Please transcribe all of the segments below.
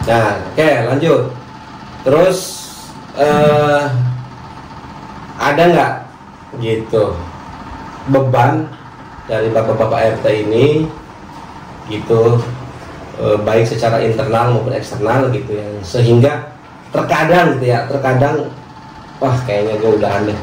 Nah, oke, lanjut. Terus ada nggak gitu beban dari bapak-bapak RT ini gitu, baik secara internal maupun eksternal gitu ya, sehingga terkadang gitu ya, wah kayaknya gue udah aneh,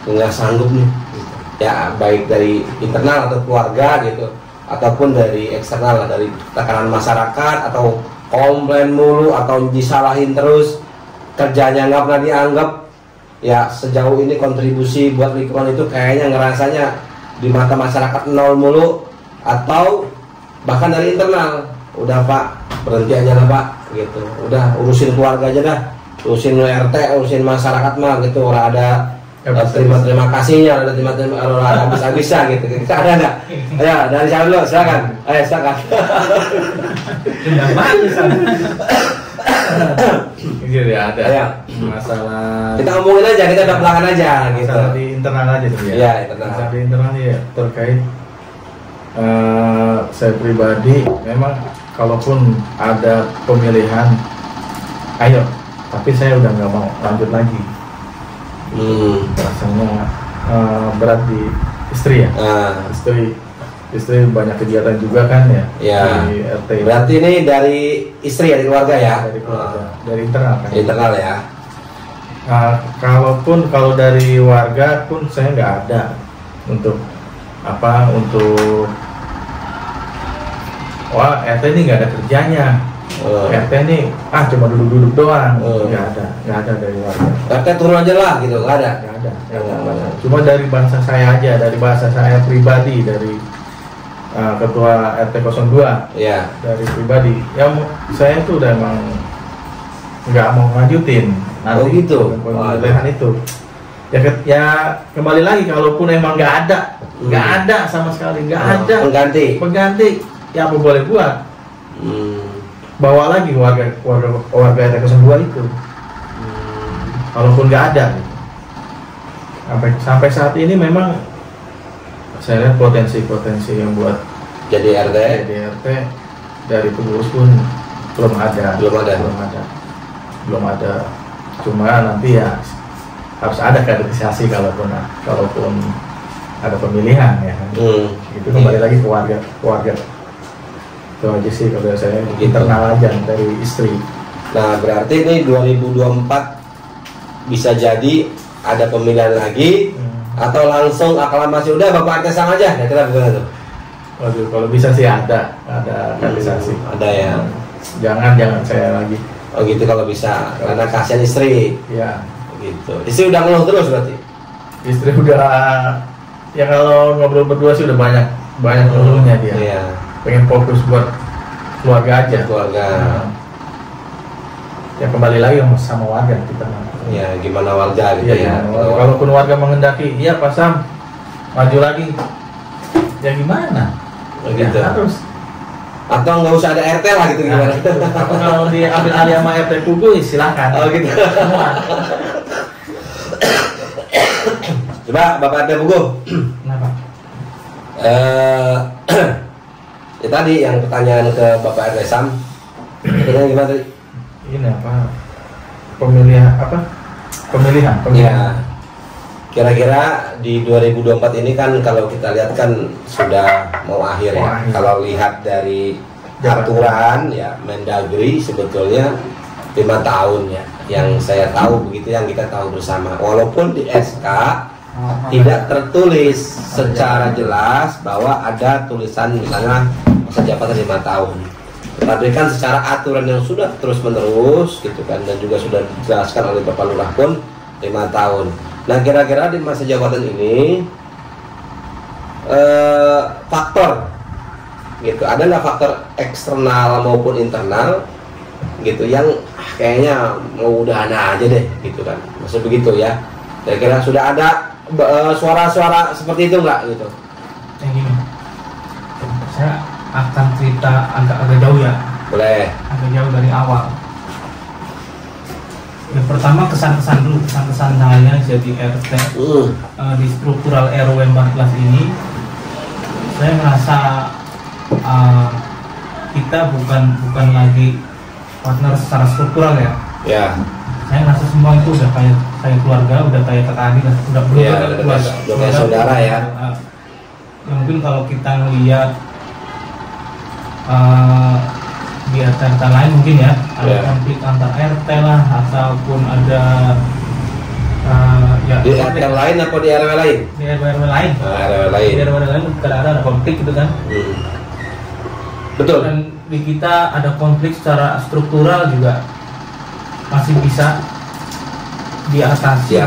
nggak sanggup nih gitu. Ya baik dari internal atau keluarga gitu, ataupun dari eksternal, dari tekanan masyarakat atau komplain mulu atau disalahin terus, kerjanya nggak pernah dianggap. Ya sejauh ini kontribusi buat lingkungan itu kayaknya ngerasanya di mata masyarakat nol mulu, atau bahkan dari internal, udah Pak berhenti aja lah Pak gitu, udah urusin keluarga aja dah, urusin RT, urusin masyarakat mah gitu, orang ada terima kasihnya, ada ada bisa gitu. Kita ada nggak? Ya dari siapa dulu, silakan. Silakan. Jadi ada ya. Masalah. Kita ngomongin aja, kita udah pelanggan aja gitu. Masalah di internal aja tuh ya. Iya, internal. Masalah di internal ya terkait saya pribadi memang kalaupun ada pemilihan, ayo, tapi saya udah nggak mau lanjut lagi. Rasanya berat di istri ya. Istri banyak kegiatan juga kan ya, di RT. Berarti ini dari istri ya, dari keluarga ya? Dari keluarga, dari internal kan. Internal ya. Kalau dari warga pun saya nggak ada untuk wah RT ini nggak ada kerjanya. RT ini cuma duduk-duduk doang. Nggak ada dari warga. RT turun aja lah gitu, nggak ada. Cuma dari bahasa saya aja, dari bahasa saya pribadi, dari ketua RT 02 ya. Dari pribadi ya, saya tuh udah emang nggak mau ngajutin nanti gitu pemilihan itu ya kembali lagi, kalaupun emang nggak ada sama sekali, nggak ada pengganti ya apa boleh buat, bawa lagi warga RT 02 itu, kalaupun nggak ada sampai saat ini memang saya lihat potensi yang buat jadi RT dari pengurus pun belum ada. Cuma nanti ya harus ada kaderisasi kalaupun ada pemilihan ya. Itu kembali lagi ke warga. Itu aja sih kalau saya, internal aja dari istri. Nah berarti ini 2024 bisa jadi ada pemilihan lagi. Atau langsung aklamasi udah Bapak RT sang aja, ya kita begitu tuh. Waduh, kalau bisa sih ada kaderisasi. Ada ya. Jangan saya lagi. Oh gitu kalau bisa, karena kasihan istri. Ya. Gitu. Istri udah ngeluh terus berarti. Istri udah ya, kalau ngobrol berdua sih udah banyak ngeluhnya dia. Iya. Pengen fokus buat keluarga aja. Ya kembali lagi sama warga kita. Ya gimana warga gitu ya. Kalaupun warga menghendaki, iya Pak Sam maju lagi, ya gimana? Gitu. Ya, harus. Atau nggak usah ada RT lah gitu gimana? Atau kalau diambil alih sama RT Pugu, silakan. Oh gitu. Semua. Coba Bapak RT Pugu. Kenapa? Ya tadi yang pertanyaan ke Bapak RT Sam, pertanyaan gimana tadi? Ini pemilihan. Ya, kira-kira di 2024 ini kan kalau kita lihat kan sudah mau akhir ya. Kalau lihat dari aturan ya Mendagri sebetulnya 5 tahun ya. Yang saya tahu begitu, yang kita tahu bersama. Walaupun di SK tidak tertulis secara jelas bahwa ada tulisan misalnya masa jabatan 5 tahun. Tapi kan secara aturan yang sudah terus menerus gitu kan, dan juga sudah dijelaskan oleh Bapak Lurah pun 5 tahun. Nah kira-kira di masa jabatan ini faktor gitu, ada nggak faktor eksternal maupun internal gitu yang kayaknya mau udahan aja deh gitu kan, maksud begitu ya. Kira-kira sudah ada suara-suara seperti itu nggak gitu? Yang gini, saya akan cerita agak jauh ya. Boleh. Agak jauh dari awal. Yang pertama kesan-kesan dulu, kesan-kesan saya jadi RT di struktural RW 14 ini, saya merasa kita bukan lagi partner secara struktural ya. Ya. Saya ngerasa semua itu udah kayak keluarga, udah kayak kakak adik, udah keluarga, udah kayak saudara ya. Ya mungkin kalau kita ngeliat di RT lain mungkin ya ada konflik antar RT lah ataupun ada ya di RT lain apa di RW lain? Di RW lain. RW lain. Di RW lain kadang-kadang ada konflik gitu kan. Betul. Dan di kita ada konflik secara struktural juga masih bisa diatasi.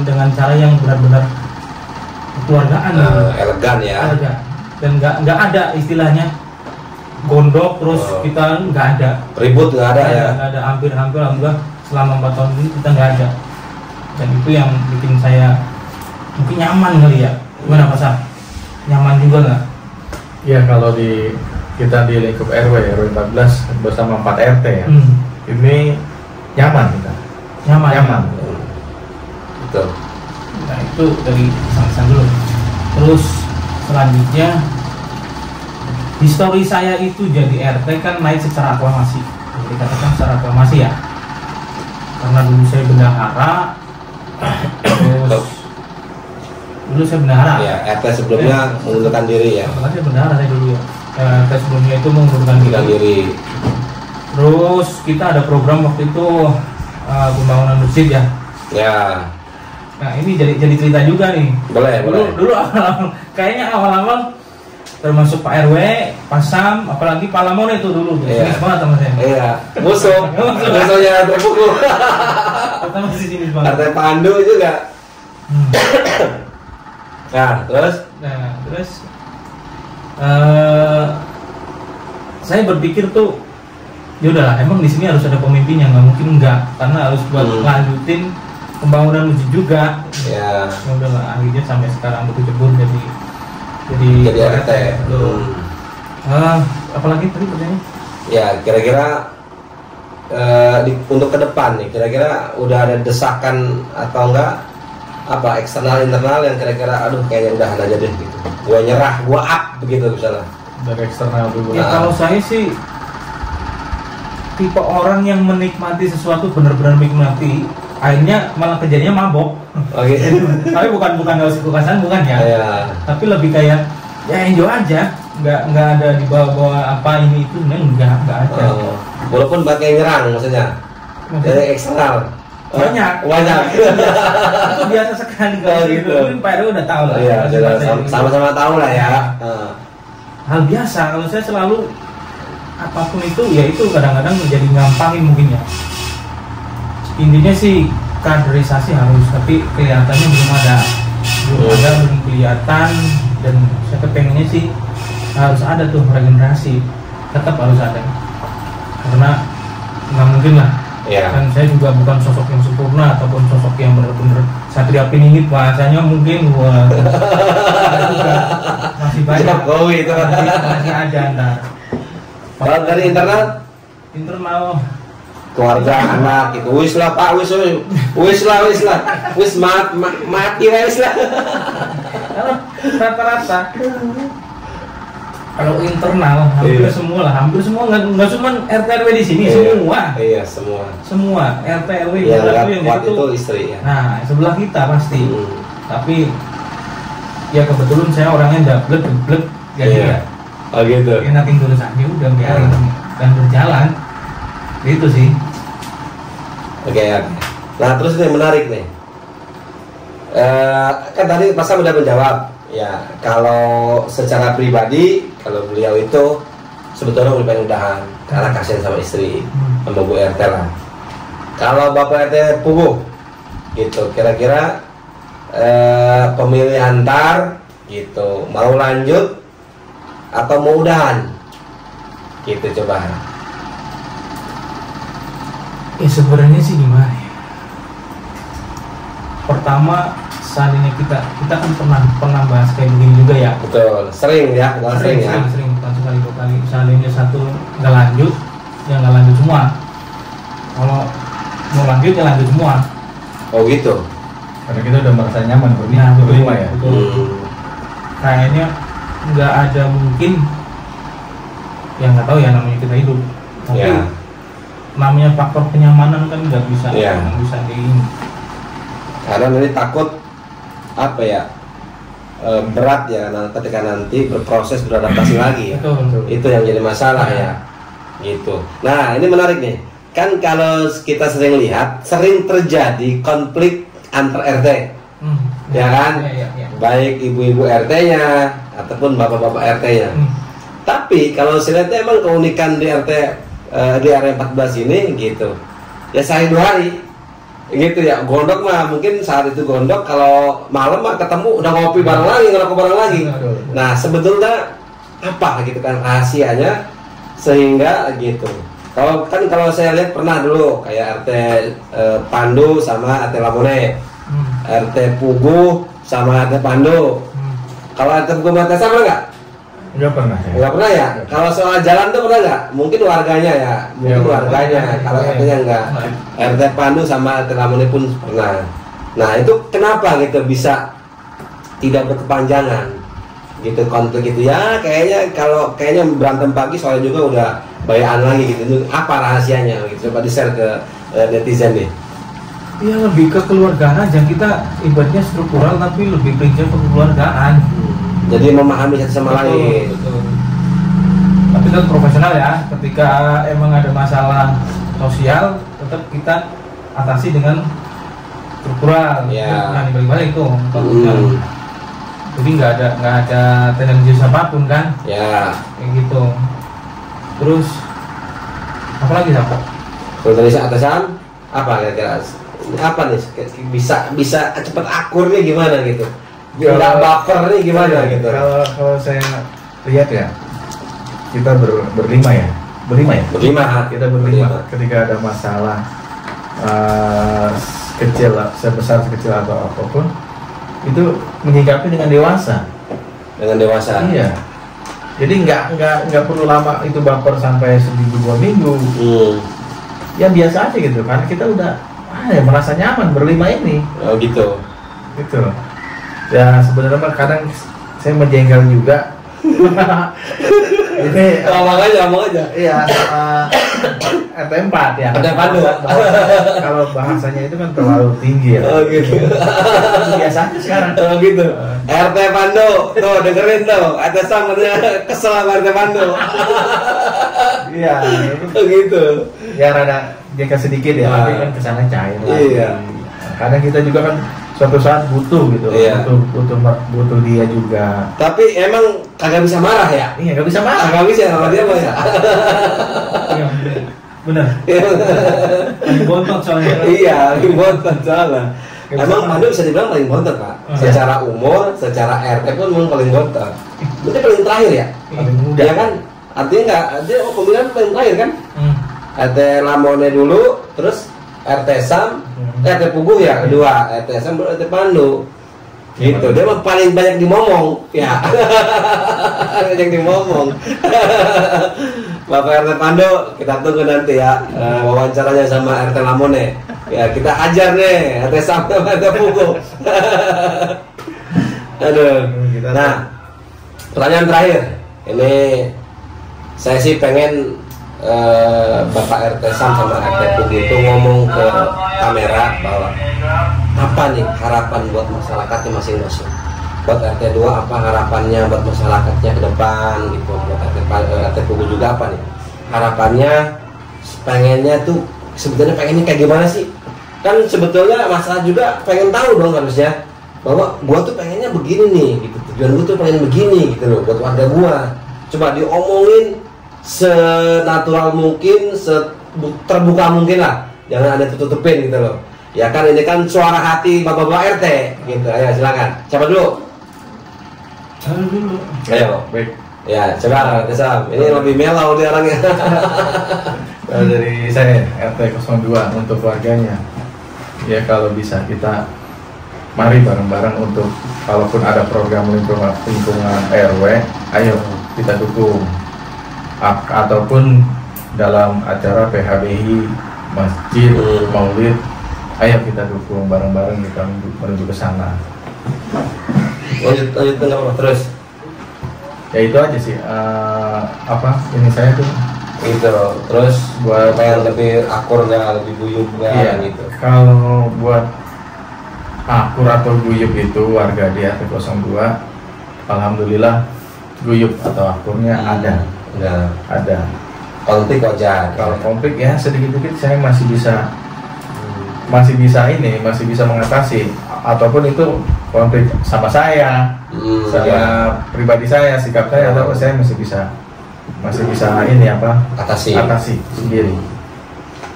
Dengan cara yang benar-benar kekeluargaan, elegan ya. Elegan. Dan nggak ada istilahnya gondok terus kita nggak ada ribut, nggak ada ya. Nggak ada, hampir alhamdulillah selama 4 tahun ini kita nggak ada. Dan itu yang bikin saya mungkin nyaman kali ya. Gimana Pak Sam? Nyaman juga nggak? Ya kalau kita di lingkup RW 14 bersama 4 RT ya, ini nyaman kita. Nyaman. Betul. Nah itu dari sang dulu. Terus selanjutnya histori saya itu jadi RT kan naik secara aklamasi. Jadi dikatakan secara aklamasi ya. Karena dulu saya bendahara. Terus dulu saya bendahara. Ya, RT sebelumnya mengundurkan diri ya. Saya bendahara saya dulu ya. RT sebelumnya itu mengundurkan diri. Terus kita ada program waktu itu pembangunan masjid ya. Ya. Nah ini jadi cerita juga nih. Boleh. Dulu awal-awal kayaknya awal-awal termasuk Pak RW, Pak Sam, apalagi Pak Lamon itu dulu. Sinis banget sama saya. Iya. Musuhnya terpukul. Pertama sih sinis banget. RT Pandu juga. Nah terus saya berpikir tuh ya udahlah, emang di sini harus ada pemimpinnya, nggak mungkin enggak, karena harus buat lanjutin pembangunan masjid juga. Ya udahlah, akhirnya sampai sekarang berkecimpung jadi RT. Apalagi tadi pertanyaannya? Ya kira-kira untuk ke depan nih, kira-kira udah ada desakan atau enggak apa eksternal internal yang kira-kira aduh kayaknya udah aja deh gitu, gua nyerah, gua up begitu misalnya dari eksternal dulu. Ya kalau saya sih tipe orang yang menikmati sesuatu, benar-benar menikmati, akhirnya malah kejadiannya mabok. Oke. Tapi bukan harus kekasan, bukan ya. Tapi lebih kayak ya enjoy aja, nggak ada di bawah apa ini itu, nggak ada. Walaupun pakai nyerang maksudnya dari eksternal banyak. Itu biasa sekali kalau gitu. Mungkin Pak Edo udah tahu lah. Iya, sama-sama tahu lah ya. Hal biasa kalau saya selalu apapun itu ya itu kadang-kadang menjadi ngampangin mungkin ya. Intinya sih kaderisasi harus, tapi kelihatannya belum kelihatan, dan saya kepengennya sih harus ada tuh regenerasi, tetap harus ada, karena nggak mungkin lah. Dan saya juga bukan sosok yang sempurna ataupun sosok yang benar-benar Satria Piningit bahasanya mungkin masih banyak. Masih ada ntar. Kalau dari internal keluarga, anak gitu, wis lah Pak, wis lah, mati wis lah. Rata-rata kalau internal hampir semua nggak cuma RT RW di sini, semua. Iya, semua RT RW yang itu istri ya. Nah sebelah kita pasti. Tapi ya kebetulan saya orangnya geblek jadi ya. Oh gitu. Ya nanti tulus aja udah biarin dan berjalan. Itu sih. Oke. Nah terus ini menarik nih. Kan tadi Mas Sam udah menjawab. Ya kalau secara pribadi, kalau beliau itu sebetulnya pengen udahan karena kasihan sama istri, sama Bu RT lah. Kalau Bapak RT Puguh, gitu. Kira-kira pemilihan antar, gitu. Mau lanjut atau mau udahan? Gitu coba. Ya sebenarnya sih gimana ya? Pertama, seandainya kita kan pernah bahas kayak begini juga ya. Betul, sering ya, sering bukan sekali 2 kali. Seandainya satu nggak lanjut, ya nggak lanjut semua. Kalau mau lanjut ya lanjut semua. Oh gitu. Karena kita udah merasa nyaman berlima ya. Kayaknya nggak ada mungkin, yang nggak tahu ya namanya kita hidup. Tapi namanya faktor kenyamanan kan nggak bisa karena nanti takut apa ya, berat ya ketika nanti berproses beradaptasi lagi ya. Betul. Itu yang jadi masalah ya gitu. Nah ini menarik nih, kan kalau kita sering lihat sering terjadi konflik antar RT ya kan, baik ibu-ibu RT-nya ataupun bapak-bapak RT-nya. Tapi kalau saya lihat emang keunikan di RT di area 14 ini gitu ya, sehari 2 hari gitu ya, gondok mah mungkin saat itu gondok, kalau malam mah ketemu udah ngopi bareng lagi, ngerokok bareng lagi. Nah sebetulnya apa gitu kan rahasianya sehingga gitu. Kalau saya lihat pernah dulu kayak RT Pandu sama RT Lamone, RT Pugu sama RT Pandu. Kalau RT Pugu sama RT sama nggak? Nggak pernah ya. Nggak pernah ya. Kalau soal jalan tuh pernah nggak? Mungkin warganya ya, mungkin warganya. Kalau RT-nya nggak. RT Pandu sama RT Lamone pun pernah. Nah itu kenapa gitu bisa tidak berkepanjangan gitu konflik gitu ya? Kayaknya berantem pagi soalnya juga udah bayaan lagi gitu. Itu apa rahasianya gitu? Coba di-share ke netizen nih. Ya lebih ke keluargaan aja, kita ibaratnya struktural tapi lebih prinsip ke keluargaan. Jadi memahami satu sama lain. Betul. Tapi kan profesional ya, ketika emang ada masalah sosial tetap kita atasi dengan struktural. Nah balik-balik itu. Jadi nggak ada tendensi apapun kan? Ya. Kayak gitu. Terus apa lagi apa? Kalau dari atasan apa kira-kira? Apa nih bisa cepat akur nih gimana gitu? Nggak baper nih gimana gitu? Kalau saya lihat ya, kita berlima ya. Kita berlima. Ketika ada masalah kecil, sebesar sekecil atau apapun, itu menyikapi dengan dewasa. Iya. Jadi nggak perlu lama itu baper sampai 1 minggu 2 minggu. Ya biasa aja gitu, karena kita udah merasa nyaman berlima ini. Oh gitu. Gitu. Ya sebenarnya kadang saya menjengkel juga. Ini ngomong aja. Iya, RT 4 ya. RT Pandu. Kalau bahasanya itu kan terlalu tinggi ya. Oh gitu. Biasanya sekarang. Oh gitu. RT Pandu, tuh dengerin tuh. RT Samanya kesel sama RT Pandu. Iya. Oh gitu. Ya rada jengkel sedikit ya, tapi kan kesana cair lah. Iya. Karena kita juga kan suatu saat butuh gitu, butuh dia juga. Tapi emang kagak bisa marah ya? Iya, kagak bisa marah. Kagak bisa sama dia mah ya. Iya, benar. Paling bontot soalnya. Iya, paling bontot soalnya. Emang Pandu bisa dibilang paling bontot Pak. Secara umur, secara RT pun memang paling bontot. Berarti paling terakhir ya? Paling muda. Ya kan? Artinya pemilihan paling terakhir kan? RT Lamone dulu, terus RT Sam, RT Pugu ya kedua, RT Sam baru RT Pandu. Gitu, dia mah paling banyak dimomong, ya. Banyak dimomong. Bapak RT Pandu, kita tunggu nanti ya wawancaranya sama RT Lamone. Ya kita ajar nih RT Sam sama RT Pugu. Aduh. Nah, pertanyaan terakhir. Ini saya sih pengen Bapak RT Sam sama RT Pugu itu ngomong ke kamera bahwa apa nih harapan buat masyarakatnya masing-masing. Buat RT 2 apa harapannya buat masyarakatnya ke depan gitu. Buat RT Pugu juga apa nih harapannya, pengennya tuh sebetulnya pengennya kayak gimana sih? Kan sebetulnya masalah juga pengen tahu dong harusnya bahwa gua tuh pengennya begini nih gitu. Tujuan gua tuh pengen begini gitu loh buat warga gua. Coba diomongin senatural mungkin, terbuka mungkin lah, jangan ada tutupin gitu loh. Ya kan ini kan suara hati bapak-bapak RT gitu. Ayo silakan. Siapa dulu? Ayo. Baik. Ya coba RT Sam. Ini lebih melau dia orangnya. Dari saya RT 02 untuk warganya. Ya kalau bisa kita mari bareng-bareng untuk kalaupun ada program lingkungan RW, ayo kita dukung. Ataupun dalam acara PHBI, masjid, maulid, ayo kita dukung bareng-bareng kita menuju ke sana. Lanjut terus. Ya itu aja sih. Ini saya tuh gitu. Terus buat yang lebih akur nggak, lebih guyup nggak gitu. Kalau buat akur atau guyup itu warga di RT 02 alhamdulillah guyup atau akurnya ada. Ada. Konflik wajar. Kalau konflik ya sedikit-sedikit saya masih bisa mengatasi, ataupun itu konflik sama saya, pribadi saya, sikap saya, atau saya masih bisa ini atasi sendiri.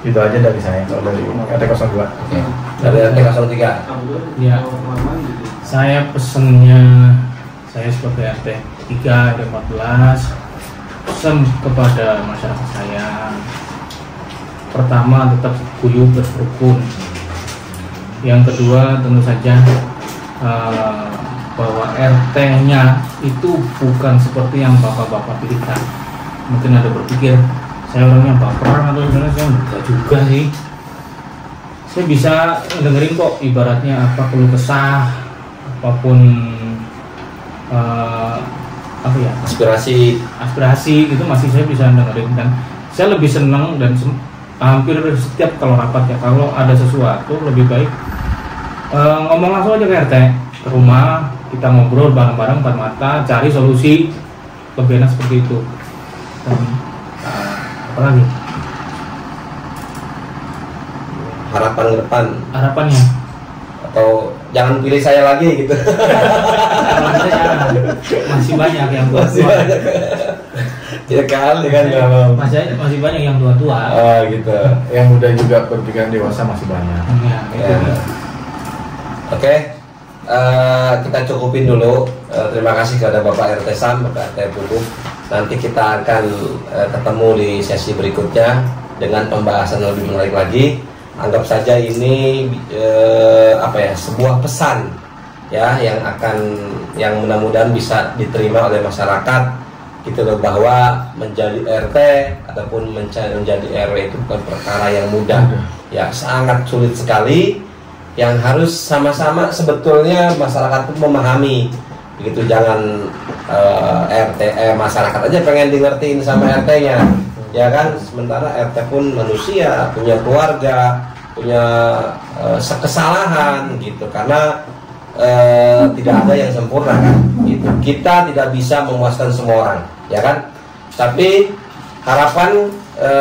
Itu aja dari saya kalau dari RT 02. Dari RT 03. Ya, saya pesennya, saya sebagai RT 3, RT 14 pesan kepada masyarakat saya, pertama tetap guyup berrukun. Yang kedua tentu saja bahwa RT-nya itu bukan seperti yang bapak-bapak pikirkan. Mungkin ada berpikir saya orangnya baperan atau sebenarnya saya enggak juga sih. Saya bisa dengerin kok, ibaratnya apa keluh kesah, apapun aspirasi itu masih saya bisa dengerin, dan saya lebih senang dan hampir setiap kalau rapat ya, kalau ada sesuatu lebih baik ngomong langsung aja ke RT, ke rumah, kita ngobrol bareng-bareng empat mata, cari solusi, lebih enak seperti itu. Dan apa lagi? Harapan ke depan. Harapannya? Atau jangan pilih saya lagi gitu. Masih banyak yang tua-tua. Ya kali kan masih banyak yang tua-tua. Oh gitu. Yang muda juga berpikiran dewasa masih banyak. Ya. Oke. Kita cukupin dulu. Terima kasih kepada Bapak RT Sam, Bapak RT Pupuk. Nanti kita akan ketemu di sesi berikutnya dengan pembahasan lebih menarik lagi. Anggap saja ini sebuah pesan ya yang mudah-mudahan bisa diterima oleh masyarakat gitu loh, bahwa menjadi RT ataupun menjadi RW itu bukan perkara yang mudah ya, sangat sulit sekali, yang harus sama-sama sebetulnya masyarakat pun memahami begitu. Jangan masyarakat aja pengen di ngertiin sama RT-nya ya kan, sementara RT pun manusia, punya keluarga, punya kesalahan gitu, karena tidak ada yang sempurna kan gitu. Kita tidak bisa memuaskan semua orang ya kan, tapi harapan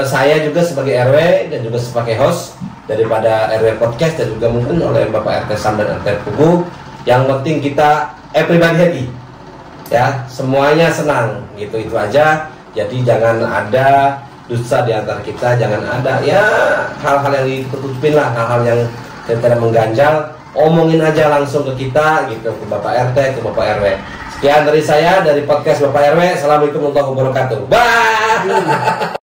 saya juga sebagai RW dan juga sebagai host daripada RW Podcast, dan juga mungkin oleh Bapak RT Sam dan RT Pugu, yang penting kita everybody happy ya, semuanya senang gitu, itu aja. Jadi jangan ada dusta di antara kita, jangan ada ya hal-hal yang ditutupin lah, hal-hal yang tidak mengganjal, omongin aja langsung ke kita gitu, ke Bapak RT, ke Bapak RW. Sekian dari saya, dari podcast Bapak RW. Assalamualaikum warahmatullahi wabarakatuh. Bye.